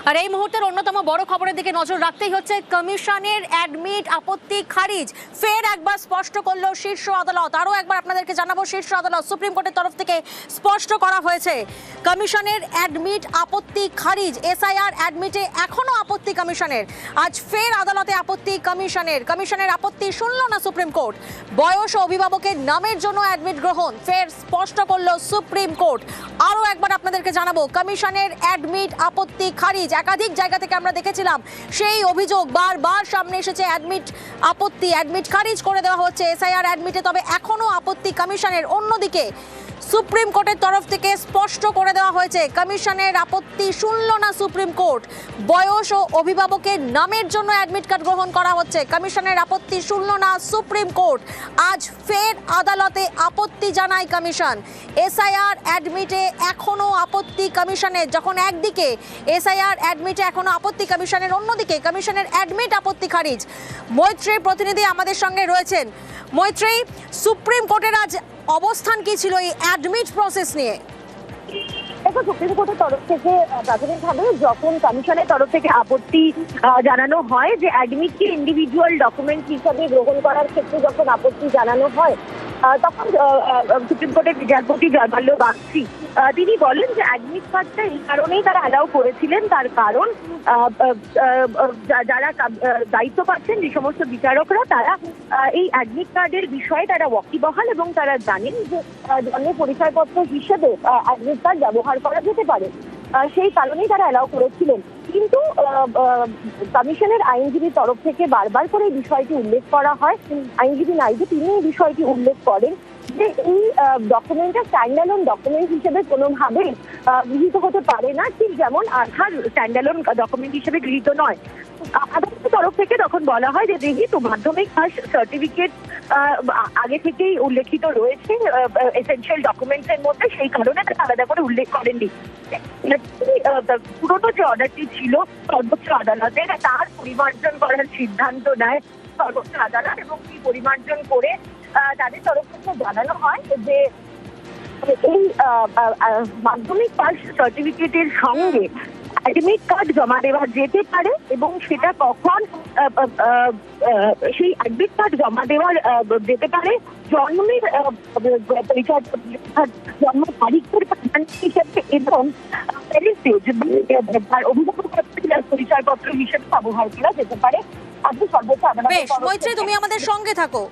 আর এই মুহূর্তের অন্যতম বড় খবরের দিকে নজর রাখতেই হচ্ছে কমিশনের অ্যাডমিট আপত্তি খারিজ ফের একবার স্পষ্ট করলো শীর্ষ আদালত। আরও একবার আপনাদেরকে জানাবো, শীর্ষ আদালত সুপ্রিম কোর্টের তরফ থেকে স্পষ্ট করা হয়েছে কমিশনের অ্যাডমিট আপত্তি খারিজ। এসআইআর অ্যাডমিটে এখনো আপত্তি কমিশনের, আজ ফের আদালতে আপত্তি কমিশনের আপত্তি শুনল না সুপ্রিম কোর্ট। বয়স ও অভিভাবকের নামের জন্য অ্যাডমিট গ্রহণ ফের স্পষ্ট করলো সুপ্রিম কোর্ট। আরও একবার আপনাদেরকে জানাবো, কমিশনের অ্যাডমিট আপত্তি খারিজ। একাধিক জায়গা থেকে আমরা দেখেছিলাম সেই অভিযোগ বারবার সামনে এসেছে, অ্যাডমিট খারিজ করে দেওয়া হচ্ছে এসআইআর অ্যাডমিটে, তবে এখনো আপত্তি কমিশনের। অন্যদিকে সুপ্রিম কোর্টের তরফ থেকে স্পষ্ট করে দেওয়া হয়েছে কমিশনের আপত্তি শুনল না সুপ্রিম কোর্ট। বয়স ও অভিভাবকের নামের জন্য অ্যাডমিট কার্ড গ্রহণ করা হচ্ছে, কমিশনের আপত্তি শুনল না সুপ্রিম কোর্ট। আজ ফের আদালতে আপত্তি জানায় কমিশন। এসআইআর অ্যাডমিটে এখনো আপত্তি কমিশনের। যখন একদিকে এসআইআর অ্যাডমিটে এখনো আপত্তি কমিশনের, অন্যদিকে কমিশনের অ্যাডমিট আপত্তি খারিজ। মৈত্রীর প্রতিনিধি আমাদের সঙ্গে রয়েছেন। মৈত্রী, সুপ্রিম কোর্টের আজ অবস্থান কি ছিল এই অ্যাডমিট প্রসেস নিয়ে? দেখো, সুপ্রিম কোর্টের তরফ থেকে প্রাথমিকভাবে যখন কমিশনের তরফ থেকে আপত্তি জানানো হয় যে অ্যাডমিটকে ইন্ডিভিজুয়াল ডকুমেন্ট হিসাবে গ্রহণ করার ক্ষেত্রে যখন আপত্তি জানানো হয়, তখন সুপ্রিম কোর্টের বিচারপতি জয়মাল্য বাগচি তিনি বলেন যে অ্যাডমিট কার্ডটা এই কারণেই তারা অ্যালাউ করেছিলেন, তার কারণ যারা দায়িত্ব পাচ্ছেন যে সমস্ত বিচারকরা, তারা এই অ্যাডমিট কার্ডের বিষয়ে তারা ওয়াকিবহাল এবং তারা জানেন যে জন্মের পরিচয়পত্র হিসেবে অ্যাডমিট কার্ড ব্যবহার করা যেতে পারে। সেই কারণেই তারা অ্যালাউ করেছিলেন। কিন্তু কমিশনের আইনজীবীর তরফ থেকে বারবার করে এই বিষয়টি উল্লেখ করা হয়। আইনজীবী নাইডু তিনি এই বিষয়টি উল্লেখ করেন যে এই ডকুমেন্টটা স্ট্যান্ডঅ্যালোন ডকুমেন্ট হিসেবে কোনোভাবেই গৃহীত হতে পারে না, ঠিক যেমন আধার স্ট্যান্ডঅ্যালোন ডকুমেন্ট হিসেবে গৃহীত নয়। আদালতের তরফ থেকে তখন বলা হয় যে যেহেতু মাধ্যমিক পাস সার্টিফিকেট আগে থেকেই উল্লেখিত রয়েছে এসেনশিয়াল ডকুমেন্টসের মধ্যে, সেই কারণে তারা আলাদা করে উল্লেখ করেননি। পুরোনো যে অর্ডারটি ছিল সর্বোচ্চ আদালতের, তার পরিমার্জন করার সিদ্ধান্ত নেয় সর্বোচ্চ আদালত, এবং এই পরিমার্জন করে তাদের তরফ থেকে জানানো হয় যে এই মাধ্যমিক পাস সার্টিফিকেটের সঙ্গে অ্যাডমিট কার্ড জমা দেওয়া যেতে পারে, এবং সেটা কখন সেই অ্যাডমিট কার্ড জমা দেওয়া যেতে পারে জন্মের জন্ম তারিখের হিসেবে এবং অভিভাবক পরিচয়পত্র হিসেবে ব্যবহার করা যেতে পারে। আপনি সর্বোচ্চ আদালত। মৈত্রী, তুমি আমাদের সঙ্গে থাকো।